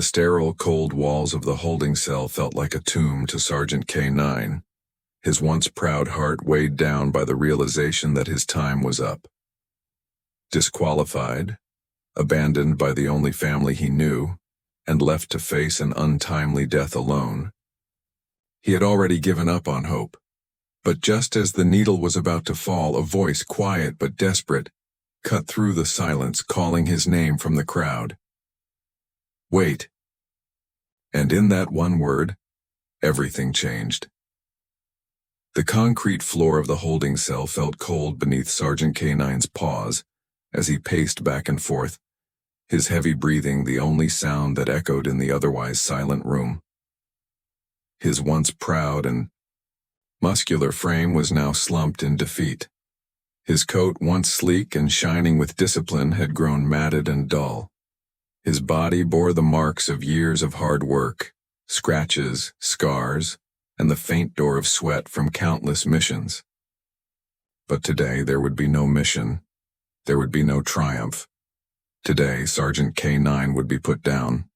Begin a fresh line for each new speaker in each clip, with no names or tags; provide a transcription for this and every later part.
The sterile, cold walls of the holding cell felt like a tomb to Sergeant K9, his once proud heart weighed down by the realization that his time was up. Disqualified, abandoned by the only family he knew, and left to face an untimely death alone. He had already given up on hope. But just as the needle was about to fall, a voice, quiet but desperate, cut through the silence, calling his name from the crowd. Wait. And in that one word, everything changed. The concrete floor of the holding cell felt cold beneath Sergeant K9's paws as he paced back and forth, his heavy breathing the only sound that echoed in the otherwise silent room. His once proud and muscular frame was now slumped in defeat. His coat, once sleek and shining with discipline, had grown matted and dull. His body bore the marks of years of hard work, scratches, scars, and the faint door of sweat from countless missions. But today there would be no mission. There would be no triumph. Today, Sergeant K9 would be put down.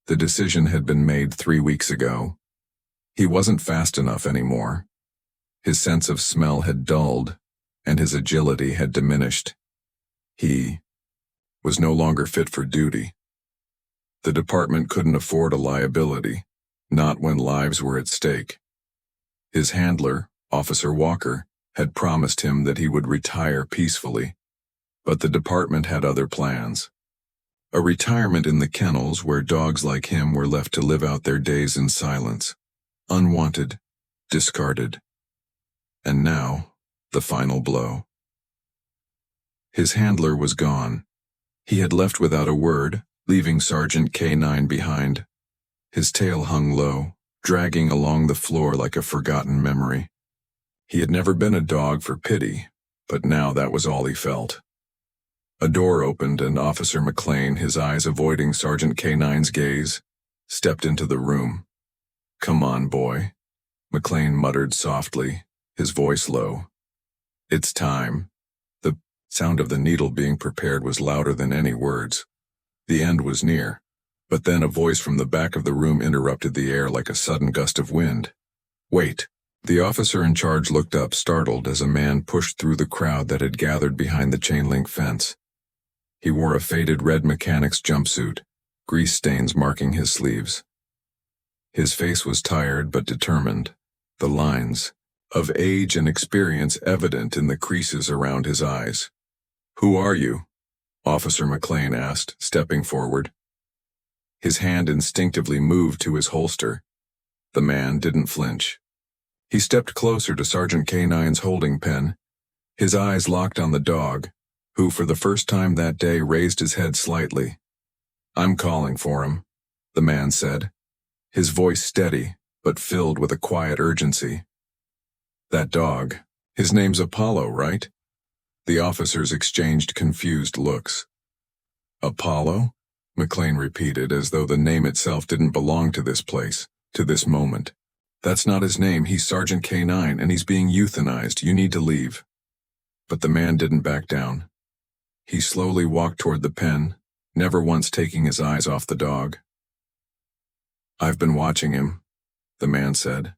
The decision had been made 3 weeks ago. He wasn't fast enough anymore. His sense of smell had dulled, and his agility had diminished. He was no longer fit for duty. The department couldn't afford a liability, not when lives were at stake. His handler, Officer Walker, had promised him that he would retire peacefully, but the department had other plans. A retirement in the kennels where dogs like him were left to live out their days in silence, unwanted, discarded. And now, the final blow. His handler was gone. He had left without a word, leaving Sergeant K9 behind. His tail hung low, dragging along the floor like a forgotten memory. He had never been a dog for pity, but now that was all he felt. A door opened and Officer McLean, his eyes avoiding Sergeant K9's gaze, stepped into the room. "Come on, boy," McLean muttered softly, his voice low. "It's time." The sound of the needle being prepared was louder than any words. The end was near, but then a voice from the back of the room interrupted the air like a sudden gust of wind. "Wait." The officer in charge looked up, startled, as a man pushed through the crowd that had gathered behind the chain-link fence. He wore a faded red mechanic's jumpsuit, grease stains marking his sleeves. His face was tired but determined, the lines of age and experience evident in the creases around his eyes. "Who are you?" Officer McLean asked, stepping forward. His hand instinctively moved to his holster. The man didn't flinch. He stepped closer to Sergeant K9's holding pen, his eyes locked on the dog, who for the first time that day raised his head slightly. "I'm calling for him," the man said, his voice steady but filled with a quiet urgency. "That dog, his name's Apollo, right?" The officers exchanged confused looks. "Apollo?" McLean repeated, as though the name itself didn't belong to this place, to this moment. "That's not his name. He's Sergeant K9, and he's being euthanized. You need to leave." But the man didn't back down. He slowly walked toward the pen, never once taking his eyes off the dog. "I've been watching him," the man said.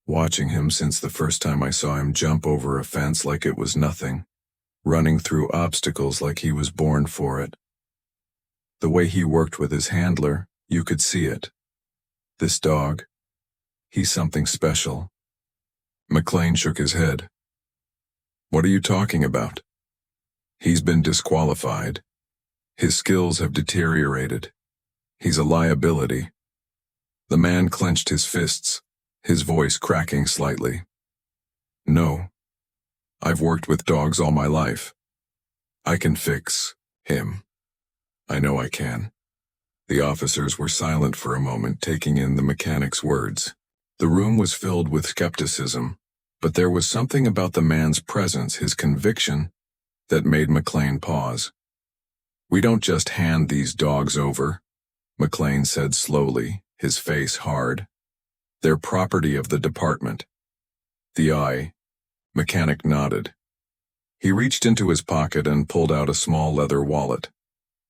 "Watching him since the first time I saw him jump over a fence like it was nothing, running through obstacles like he was born for it. The way he worked with his handler, you could see it. This dog, he's something special." McLean shook his head. "What are you talking about?" "He's been disqualified. His skills have deteriorated. He's a liability." The man clenched his fists, his voice cracking slightly. "No. I've worked with dogs all my life. I can fix him. I know I can." The officers were silent for a moment, taking in the mechanic's words. The room was filled with skepticism, but there was something about the man's presence, his conviction, that made McLean pause. "We don't just hand these dogs over," McLean said slowly, his face hard. "They're property of the department." The mechanic nodded. He reached into his pocket and pulled out a small leather wallet.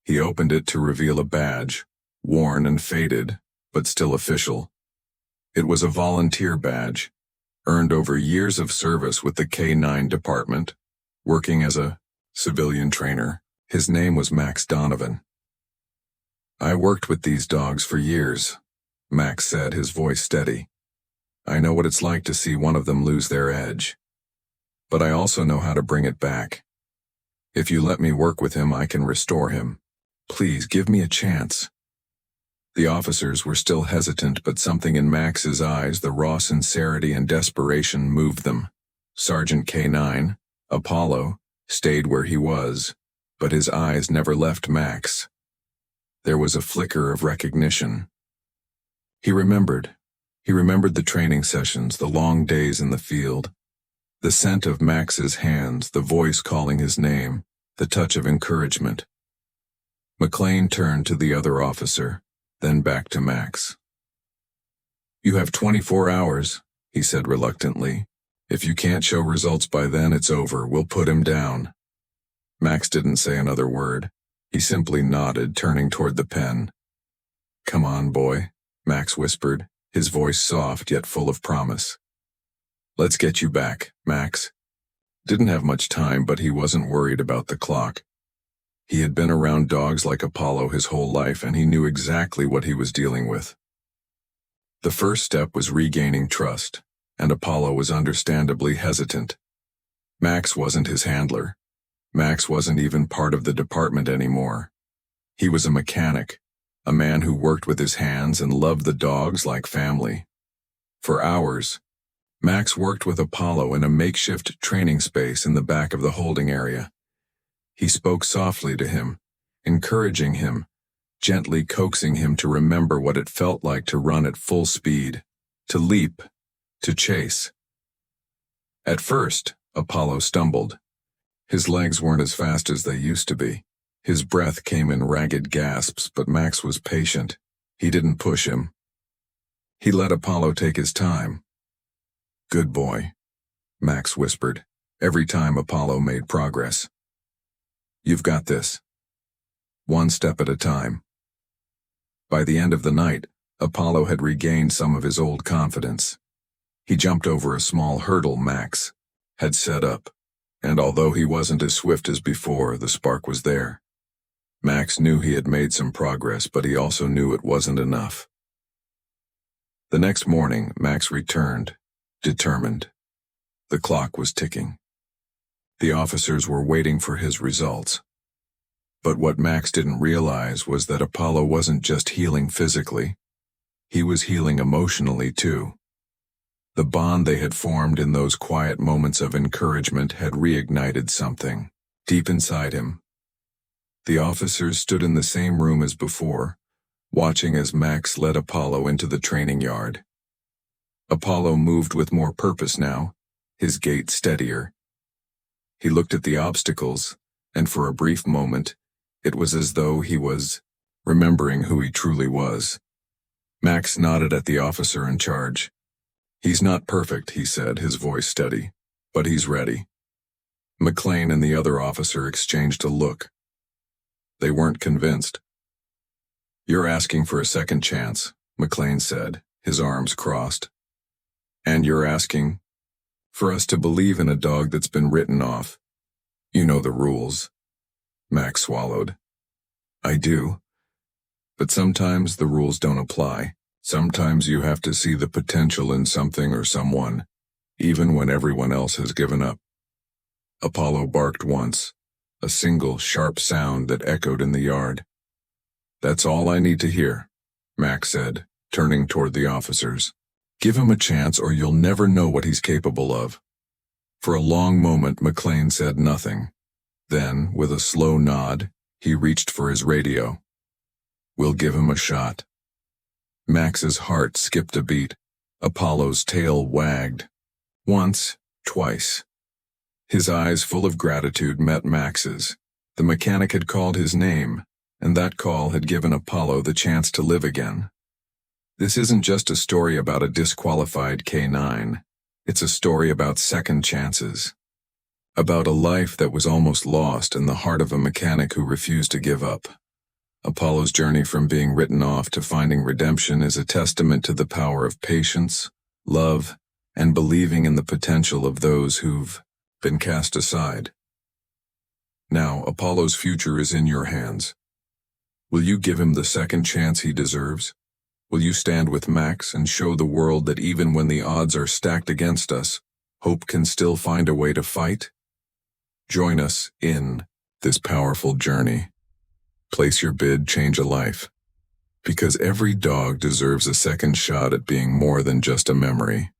He opened it to reveal a badge, worn and faded, but still official. It was a volunteer badge, earned over years of service with the K-9 department, working as a civilian trainer. His name was Max Donovan. "I worked with these dogs for years," Max said, his voice steady. "I know what it's like to see one of them lose their edge. But I also know how to bring it back. If you let me work with him, I can restore him. Please give me a chance." The officers were still hesitant, but something in Max's eyes, the raw sincerity and desperation, moved them. Sergeant K-9, Apollo, stayed where he was, but his eyes never left Max. There was a flicker of recognition. He remembered. He remembered the training sessions, the long days in the field, the scent of Max's hands, the voice calling his name, the touch of encouragement. McLean turned to the other officer, then back to Max. "You have 24 hours, he said reluctantly. "If you can't show results by then, it's over. We'll put him down." Max didn't say another word. He simply nodded, turning toward the pen. "Come on, boy," Max whispered, his voice soft yet full of promise. "Let's get you back, Max." Didn't have much time, but he wasn't worried about the clock. He had been around dogs like Apollo his whole life, and he knew exactly what he was dealing with. The first step was regaining trust, and Apollo was understandably hesitant. Max wasn't his handler. Max wasn't even part of the department anymore. He was a mechanic, a man who worked with his hands and loved the dogs like family. For hours, Max worked with Apollo in a makeshift training space in the back of the holding area. He spoke softly to him, encouraging him, gently coaxing him to remember what it felt like to run at full speed, to leap, to chase. At first, Apollo stumbled. His legs weren't as fast as they used to be. His breath came in ragged gasps, but Max was patient. He didn't push him. He let Apollo take his time. "Good boy," Max whispered, every time Apollo made progress. "You've got this. One step at a time." By the end of the night, Apollo had regained some of his old confidence. He jumped over a small hurdle Max had set up, and although he wasn't as swift as before, the spark was there. Max knew he had made some progress, but he also knew it wasn't enough. The next morning, Max returned, determined. The clock was ticking. The officers were waiting for his results. But what Max didn't realize was that Apollo wasn't just healing physically. He was healing emotionally too. The bond they had formed in those quiet moments of encouragement had reignited something deep inside him. The officers stood in the same room as before, watching as Max led Apollo into the training yard. Apollo moved with more purpose now, his gait steadier. He looked at the obstacles, and for a brief moment, it was as though he was remembering who he truly was. Max nodded at the officer in charge. "He's not perfect," he said, his voice steady, "but he's ready." McLean and the other officer exchanged a look. They weren't convinced. "You're asking for a second chance," McLean said, his arms crossed. "And you're asking for us to believe in a dog that's been written off. You know the rules." Max swallowed. "I do. But sometimes the rules don't apply. Sometimes you have to see the potential in something or someone, even when everyone else has given up." Apollo barked once, a single sharp sound that echoed in the yard. "That's all I need to hear," Max said, turning toward the officers. "Give him a chance or you'll never know what he's capable of." For a long moment, McLean said nothing. Then, with a slow nod, he reached for his radio. "We'll give him a shot." Max's heart skipped a beat. Apollo's tail wagged. Once, twice. His eyes full of gratitude met Max's. The mechanic had called his name, and that call had given Apollo the chance to live again. This isn't just a story about a disqualified K-9. It's a story about second chances. About a life that was almost lost in the heart of a mechanic who refused to give up. Apollo's journey from being written off to finding redemption is a testament to the power of patience, love, and believing in the potential of those who've been cast aside. Now, Apollo's future is in your hands. Will you give him the second chance he deserves? Will you stand with Max and show the world that even when the odds are stacked against us, hope can still find a way to fight? Join us in this powerful journey. Place your bid, change a life. Because every dog deserves a second shot at being more than just a memory.